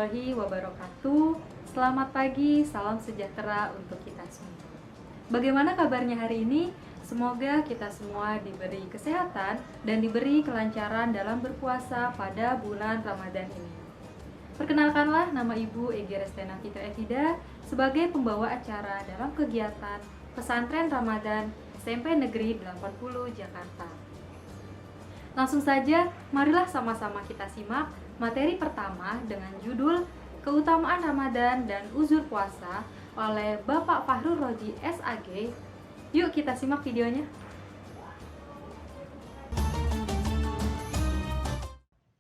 warahmatullahi wabarakatuh. Selamat pagi, salam sejahtera untuk kita semua. Bagaimana kabarnya hari ini? Semoga kita semua diberi kesehatan dan diberi kelancaran dalam berpuasa pada bulan Ramadan ini. Perkenalkanlah, nama Ibu Egi Restena Fitra Evida sebagai pembawa acara dalam kegiatan Pesantren Ramadan SMP Negeri 80 Jakarta. Langsung saja, marilah sama-sama kita simak materi pertama dengan judul Keutamaan Ramadan dan Uzur Puasa oleh Bapak Fahrul Roji SAG. Yuk kita simak videonya.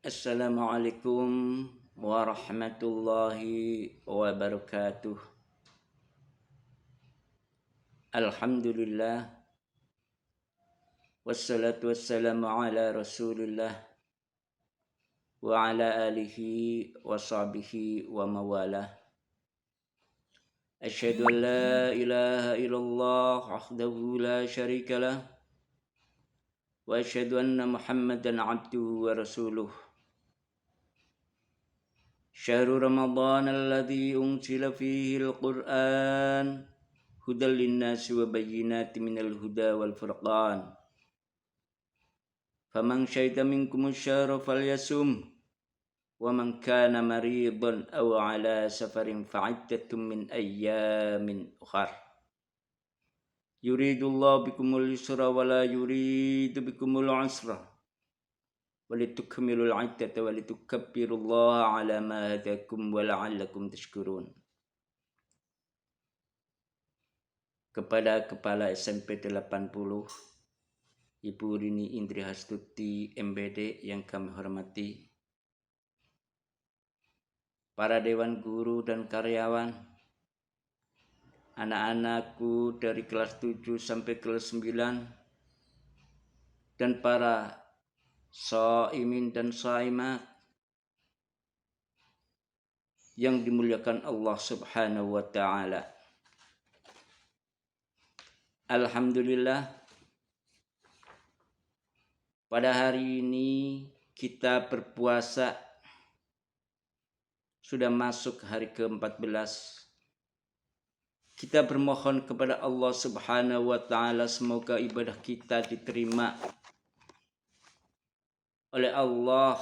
Assalamualaikum warahmatullahi wabarakatuh. Alhamdulillah, wassalatu wassalamu ala rasulillah wa ala alihi wa sahbihi wa mawalah. Asyhadu an la ilaha illallah wahdahu la syarika lah wa asyhadu anna Muhammadan abduhu wa rasuluh. Syahrul Ramadan alladzi unzila fihi al-Qur'an hudal linnasi wa bayyinatin minal huda wal furqan. Faman syahida minkumus syahra falyasum wa man kana maridan aw ala safarin fa'iddatun min ayyamin ukhar. Yuridullahu bikumul yusra wa la yuridu bikumul usra. Walitukmilul iddata walitukabbirullaha ala ma hadakum wa la'allakum tashkurun. Kepada Kepala SMP 80 Ibu Rini Indri Hastuti MBD yang kami hormati, para dewan guru dan karyawan, anak-anakku dari kelas 7 sampai kelas 9, dan para shaimin dan shaimat yang dimuliakan Allah Subhanahu wa ta'ala. Alhamdulillah, pada hari ini kita berpuasa, sudah masuk hari ke-14. Kita bermohon kepada Allah Subhanahu wa ta'ala semoga ibadah kita diterima oleh Allah.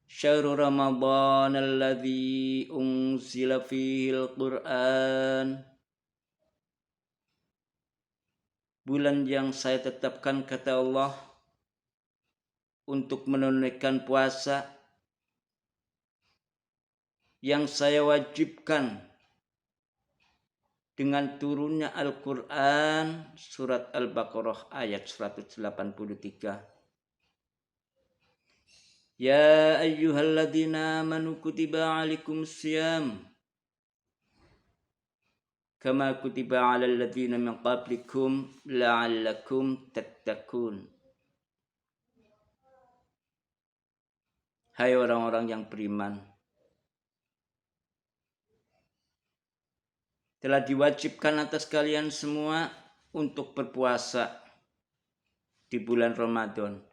Syahrul Ramadan alladzi unzila fihi al-Qur'an. Bulan yang saya tetapkan, kata Allah, untuk menunaikan puasa, yang saya wajibkan dengan turunnya Al-Quran, surat Al-Baqarah ayat 183. Ya ayyuhalladzina amanu kutiba alaikumus syiyam kama kutiba alal ladzina min qablikum la'allakum tattaqun. Hai orang-orang yang beriman, telah diwajibkan atas kalian semua untuk berpuasa di bulan Ramadan.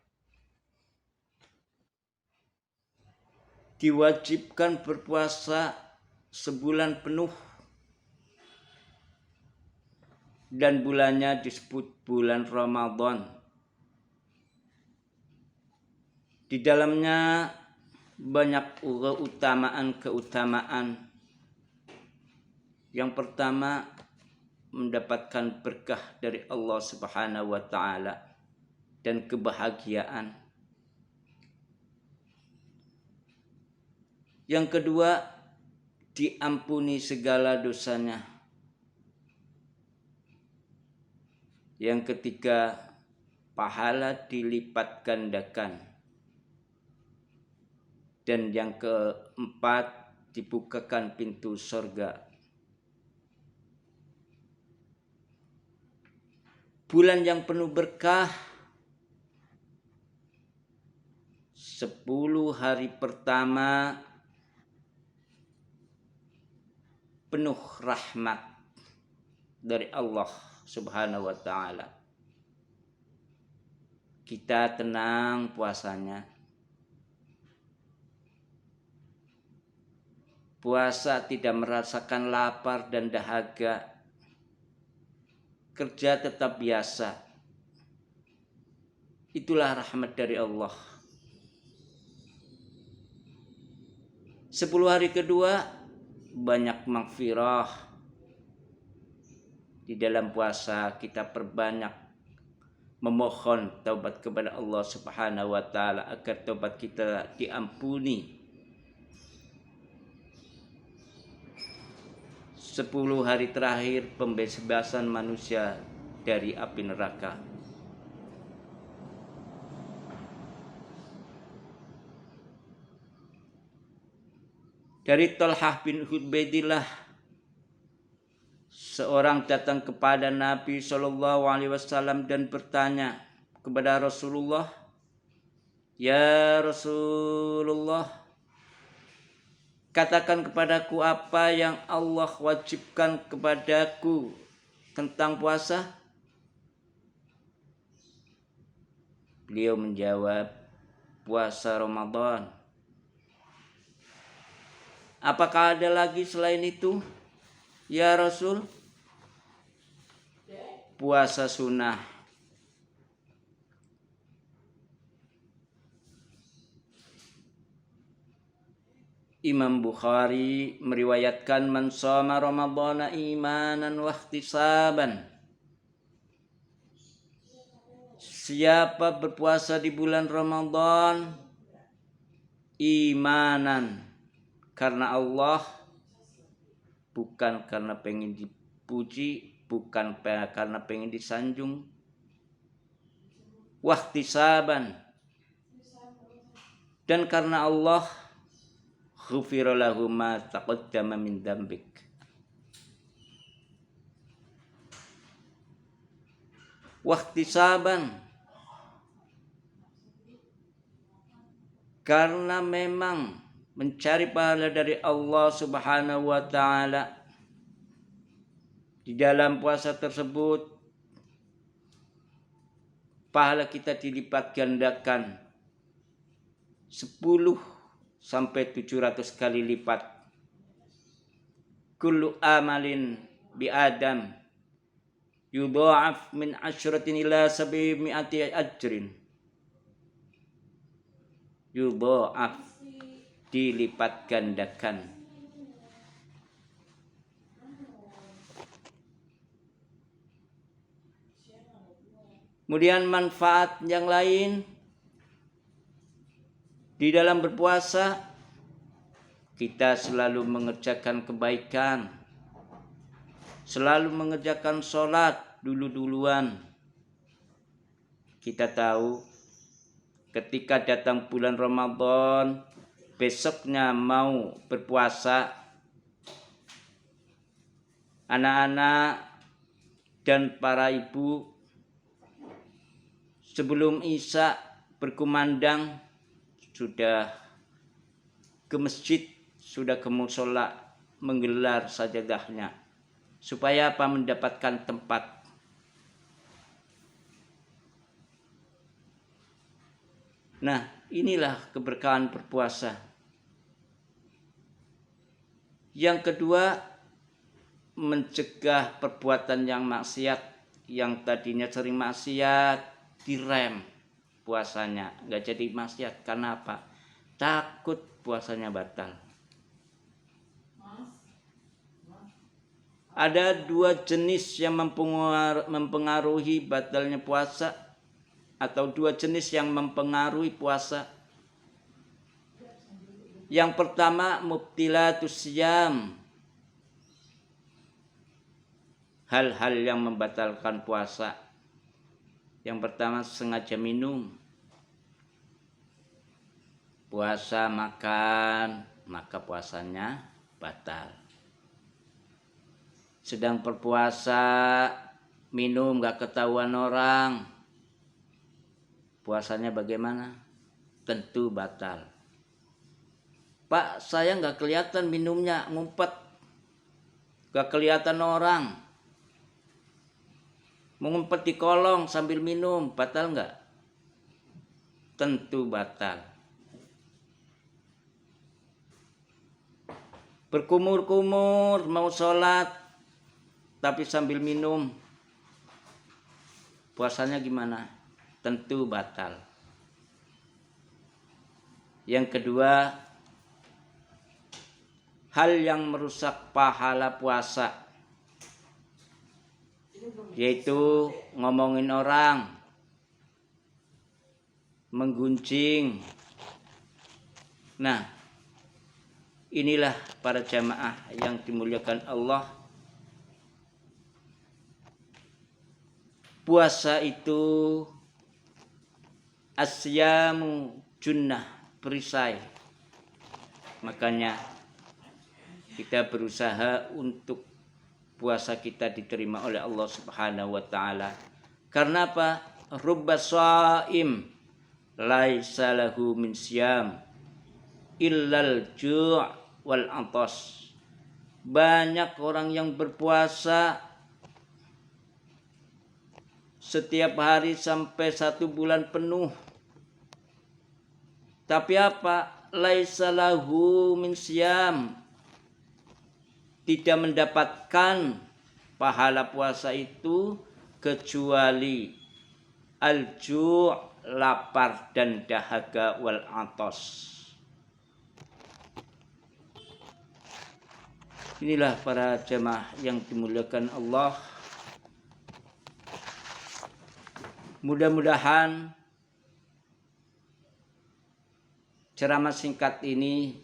Diwajibkan berpuasa sebulan penuh, dan bulannya disebut bulan Ramadan. Di dalamnya banyak keutamaan. Yang pertama, mendapatkan berkah dari Allah Subhanahu wa ta'ala dan kebahagiaan. Yang kedua, diampuni segala dosanya. Yang ketiga, pahala dilipat gandakan. Dan yang keempat, dibukakan pintu surga. Bulan yang penuh berkah, 10 hari pertama penuh rahmat dari Allah Subhanahu wa ta'ala. Kita tenang puasanya, puasa tidak merasakan lapar dan dahaga, kerja tetap biasa. Itulah rahmat dari Allah. 10 hari kedua banyak maghfirah. Di dalam puasa kita perbanyak memohon taubat kepada Allah Subhanahu wa taala agar taubat kita diampuni. 10 hari terakhir pembebasan manusia dari api neraka. Dari Talhah bin Ubaidillah, seorang datang kepada Nabi SAW dan bertanya kepada Rasulullah, "Ya Rasulullah, katakan kepadaku apa yang Allah wajibkan kepadaku tentang puasa?" Beliau menjawab, "Puasa Ramadan." "Apakah ada lagi selain itu, ya Rasul?" "Puasa sunnah." Imam Bukhari meriwayatkan, "Man shoma Ramadhana imanan wa ihtisaban." Siapa berpuasa di bulan Ramadan imanan karena Allah, bukan karena pengen dipuji, bukan karena pengen disanjung, wahtisaban, dan karena Allah, ghufira lahu ma taqaddama min dzambik. Wahtisaban, karena memang mencari pahala dari Allah Subhanahu wa taala. Di dalam puasa tersebut pahala kita dilipat gandakan 10 sampai 700 kali lipat. Kullu amalin bi Adam yudha'af min 'ashratin ila 700 ajrin. Yudha'af, dilipat gandakan. Kemudian manfaat yang lain di dalam berpuasa, kita selalu mengerjakan kebaikan, selalu mengerjakan sholat dulu-duluan. Kita tahu ketika datang bulan Ramadan, besoknya mau berpuasa, anak-anak dan para ibu sebelum Isya berkumandang sudah ke masjid, sudah ke mushola menggelar sajadahnya supaya apa? Mendapatkan tempat. Nah, inilah keberkahan berpuasa. Yang kedua, mencegah perbuatan yang maksiat. Yang tadinya sering maksiat, direm puasanya, nggak jadi maksiat. Karena apa? Takut puasanya batal. Ada 2 jenis yang mempengaruhi batalnya puasa, atau 2 jenis yang mempengaruhi puasa. Yang pertama, mubtilatus siyam, hal-hal yang membatalkan puasa. Yang pertama, sengaja minum. Puasa makan, maka puasanya batal. Sedang berpuasa minum gak ketahuan orang, puasanya bagaimana? Tentu batal. "Pak, saya gak kelihatan minumnya, ngumpet, gak kelihatan orang, mengumpet di kolong sambil minum, batal gak?" Tentu batal. berkumur-kumur mau sholat tapi sambil minum, puasanya gimana? Tentu batal. Yang kedua, hal yang merusak pahala puasa, yaitu ngomongin orang, menggunjing. Nah, inilah para jamaah yang dimuliakan Allah. Puasa itu asyamu junnah, perisai. Makanya kita berusaha untuk puasa kita diterima oleh Allah Subhanahu wa taala. Karena apa? Rubba shaim laisa lahu min siyam illal ju' wal atas. Banyak orang yang berpuasa setiap hari sampai 1 bulan penuh, tapi apa? Laisa lahu min siyam, tidak mendapatkan pahala puasa itu kecuali al-ju', lapar dan dahaga, wal atas. Inilah para jemaah yang dimuliakan Allah. Mudah-mudahan ceramah singkat ini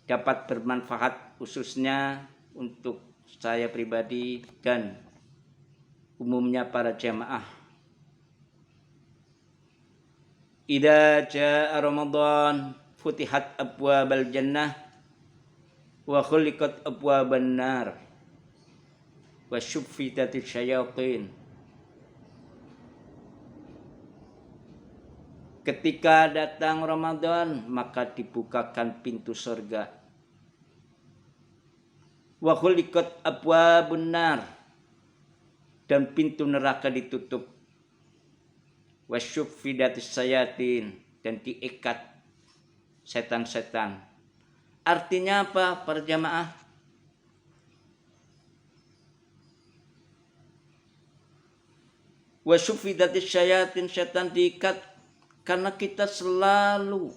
dapat bermanfaat khususnya untuk saya pribadi dan umumnya para jemaah. Idza jaa Ramadan futihat abwabal jannah wa khuliqat abwaban nar wa syuffidatis syayatin. Ketika datang Ramadan, maka dibukakan pintu surga. Wa khuliqat abwabun nar, dan pintu neraka ditutup. Wa syuffidatis syayatin, dan diikat setan-setan. Artinya apa para jamaah? Wa syuffidatis syayatin, setan diikat karena kita selalu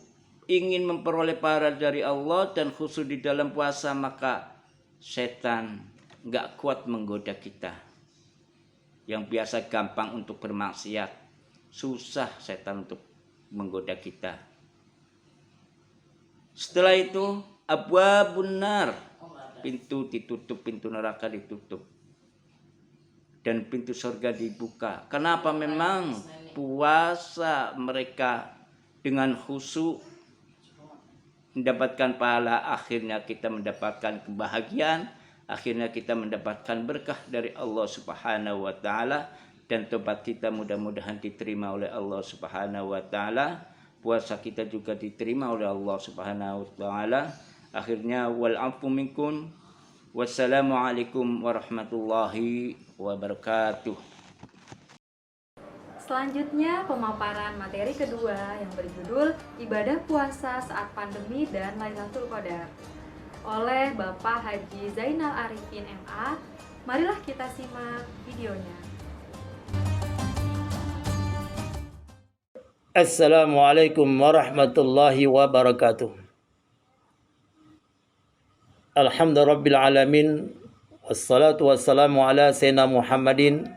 ingin memperoleh pahala dari Allah dan khusus di dalam puasa, maka setan nggak kuat menggoda kita. Yang biasa gampang untuk bermaksiat, susah setan untuk menggoda kita. Setelah itu abwabun nar, pintu ditutup, pintu neraka ditutup, dan pintu surga dibuka. Kenapa? Memang puasa mereka dengan khusyuk mendapatkan pahala, akhirnya kita mendapatkan kebahagiaan, akhirnya kita mendapatkan berkah dari Allah Subhanahu wa taala, dan tobat kita mudah-mudahan diterima oleh Allah Subhanahu wa taala. Puasa kita juga diterima oleh Allah Subhanahu wa taala. Akhirnya wal afu minkum. Wassalamualaikum warahmatullahi wabarakatuh. Selanjutnya pemaparan materi kedua yang berjudul Ibadah Puasa Saat Pandemi dan Lailatul Qadar oleh Bapak Haji Zainal Arifin MA. Marilah kita simak videonya. Assalamualaikum warahmatullahi wabarakatuh. Alhamdulillahirabbil alamin, wassalatu wassalamu ala sayyidina Muhammadin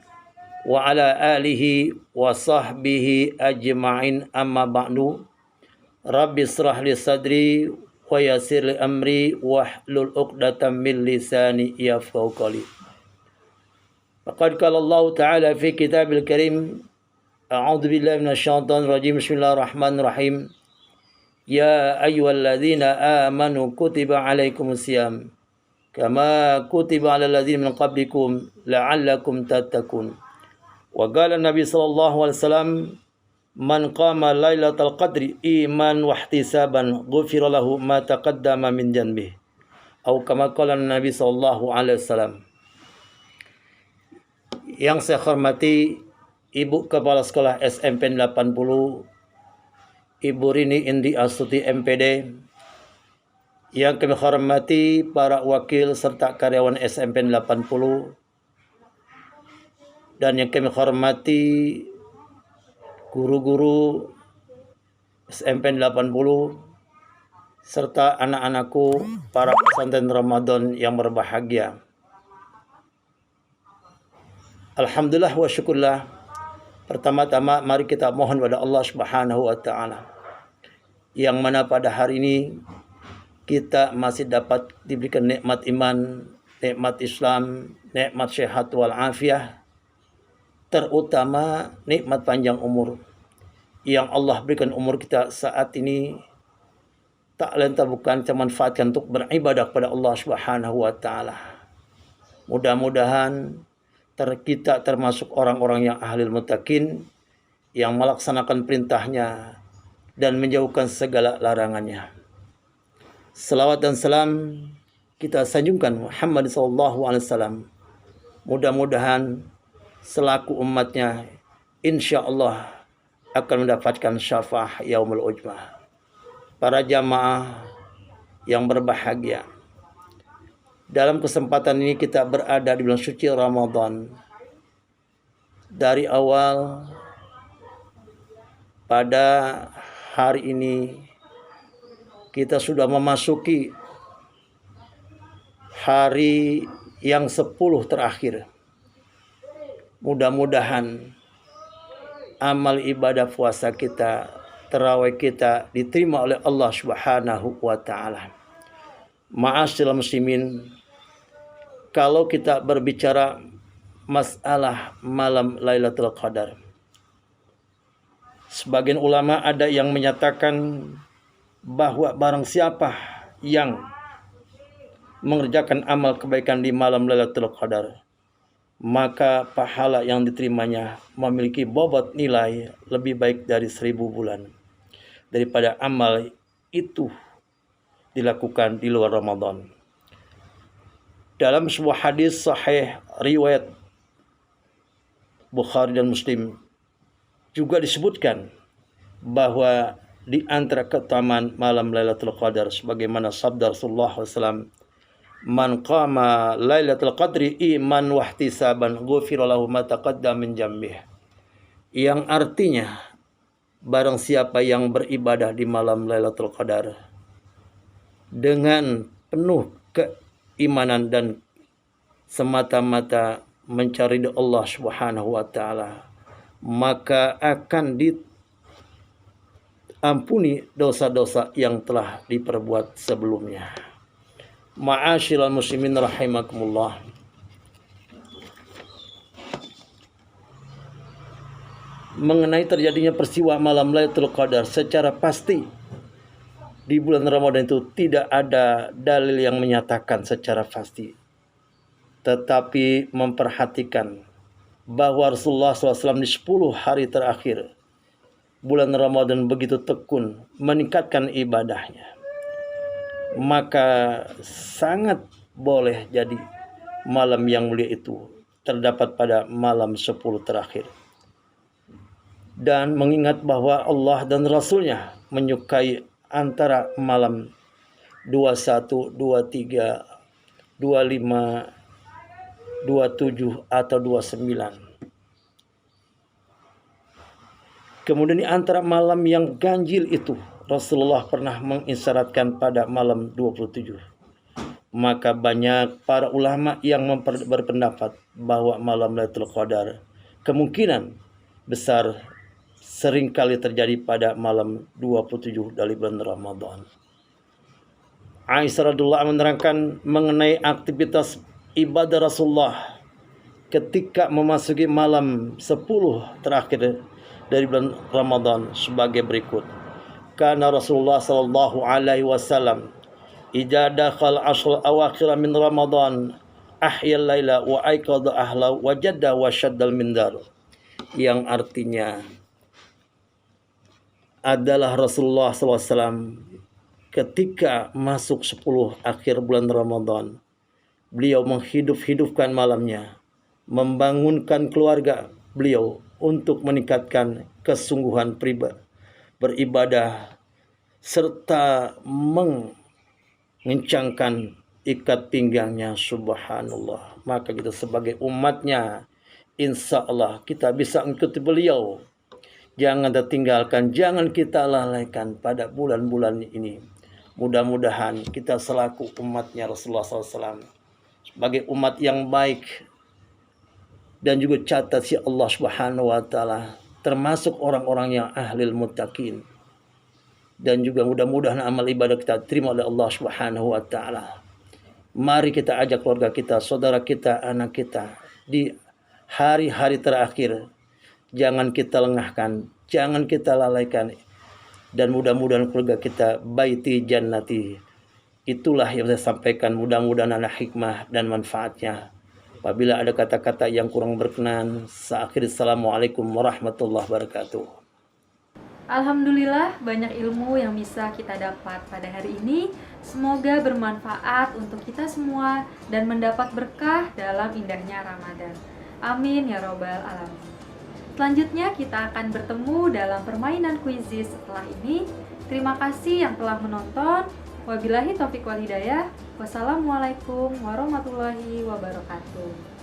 wa ala alihi wa sahbihi ajma'in, amma ba'du. Rabbi israh li sadri wa yassir li amri wahlul 'uqdatam min lisani yafqahu qawli. Faqad qala Allah ta'ala fi kitabil karim, a'udzu billahi minasyaitonir rajim, bismillahirrahmanirrahim. Ya ayyuhalladzina amanu kutiba alaikumusiyam kama kutiba alal ladzina min qablikum la'allakum tattaqun. Wa qala Nabi sallallahu alaihi wasallam, man qama lailatal qadri iman wa ihtisaban ghufira lahu ma taqaddama min dhanbihi. Atau kama qala Nabi sallallahu alaihi wasallam. Yang saya hormati Ibu Kepala Sekolah SMP 80, Ibu Rini Indi Astuti MPD, Yang kami hormati para wakil serta karyawan SMPN 80, dan yang kami hormati guru-guru SMPN 80 serta anak-anakku para pesantren Ramadan yang berbahagia. Alhamdulillah wa syukurlah. Pertama-tama mari kita mohon kepada Allah Subhanahu wa taala yang mana pada hari ini kita masih dapat diberikan nikmat iman, nikmat Islam, nikmat sehat wal afiah, terutama nikmat panjang umur yang Allah berikan umur kita saat ini tak lain tak bukan kita manfaatkan untuk beribadah kepada Allah Subhanahu wa taala. Mudah-mudahan kita termasuk orang-orang yang ahlul muttaqin yang melaksanakan perintahnya dan menjauhkan segala larangannya. Salawat dan salam kita sanjungkan Muhammad SAW. Mudah-mudahan selaku umatnya insya Allah akan mendapatkan syafaat yaumul ujmah. Para jamaah yang berbahagia, dalam kesempatan ini kita berada di bulan suci Ramadan. Dari awal pada hari ini kita sudah memasuki hari yang 10 terakhir. Mudah-mudahan amal ibadah puasa kita, tarawih kita diterima oleh Allah Subhanahu wa taala. Ma'asyiral muslimin, kalau kita berbicara masalah malam Lailatul Qadar, sebagian ulama ada yang menyatakan bahwa barang siapa yang mengerjakan amal kebaikan di malam Lailatul Qadar, maka pahala yang diterimanya memiliki bobot nilai lebih baik dari 1000 bulan daripada amal itu dilakukan di luar Ramadan. Dalam sebuah hadis sahih riwayat Bukhari dan Muslim juga disebutkan bahwa di antara keutamaan malam Lailatul Qadar sebagaimana sabda Rasulullah SAW, man qama Lailatul Qadri iman wahtisaban ghufira lahu ma taqaddama min dzambih, yang artinya barang siapa yang beribadah di malam Lailatul Qadar dengan penuh keimanan dan semata-mata mencari Allah Subhanahu wa taala, maka akan diampuni dosa-dosa yang telah diperbuat sebelumnya. Ma'asyiral muslimin rahimakumullah. Mengenai terjadinya peristiwa malam Lailatul Qadar secara pasti di bulan Ramadan itu tidak ada dalil yang menyatakan secara pasti. Tetapi memperhatikan bahwa Rasulullah SAW di 10 hari terakhir bulan Ramadan begitu tekun meningkatkan ibadahnya, maka sangat boleh jadi malam yang mulia itu terdapat pada malam 10 terakhir. Dan mengingat bahwa Allah dan Rasulnya menyukai antara malam 21, 23, 25, 27 atau 29. Kemudian di antara malam yang ganjil itu Rasulullah pernah mengisyaratkan pada malam 27. Maka banyak para ulama yang berpendapat bahwa malam Lailatul Qadar kemungkinan besar seringkali terjadi pada malam 27 dari bulan Ramadan. Aisyah radhiyallahu anha menerangkan mengenai aktivitas ibadah Rasulullah ketika memasuki malam 10 terakhir dari bulan Ramadan sebagai berikut. Karena Rasulullah sallallahu alaihi wasallam idza dakhal ashr awakhir min Ramadan ahyal laila wa aiqadha ahla wa jadda wa shaddal mindar, yang artinya adalah Rasulullah SAW ketika masuk 10 akhir bulan Ramadan, beliau menghidup-hidupkan malamnya, membangunkan keluarga beliau untuk meningkatkan kesungguhan beribadah serta mengencangkan ikat pinggangnya, subhanallah. Maka kita sebagai umatnya, insya Allah kita bisa mengikuti beliau. Jangan tertinggalkan, jangan kita lalaikan pada bulan-bulan ini. Mudah-mudahan kita selaku umatnya Rasulullah SAW, sebagai umat yang baik, dan juga catat si Allah Subhanahu wa Ta'ala, termasuk orang-orang yang ahlil muttaqin. Dan juga mudah-mudahan amal ibadah kita terima oleh Allah Subhanahu wa Ta'ala. Mari kita ajak keluarga kita, saudara kita, anak kita di hari-hari terakhir. Jangan kita lengahkan, jangan kita lalaikan. Dan mudah-mudahan keluarga kita baiti jannati. Itulah yang saya sampaikan, mudah-mudahan ada hikmah dan manfaatnya. Apabila ada kata-kata yang kurang berkenan, saya akhiri. Assalamualaikum warahmatullahi wabarakatuh. Alhamdulillah, banyak ilmu yang bisa kita dapat pada hari ini. Semoga bermanfaat untuk kita semua dan mendapat berkah dalam indahnya Ramadan. Amin ya robbal alamin. Selanjutnya kita akan bertemu dalam permainan kuisis setelah ini. Terima kasih yang telah menonton. Wabillahi taufiq wal hidayah. Wassalamualaikum warahmatullahi wabarakatuh.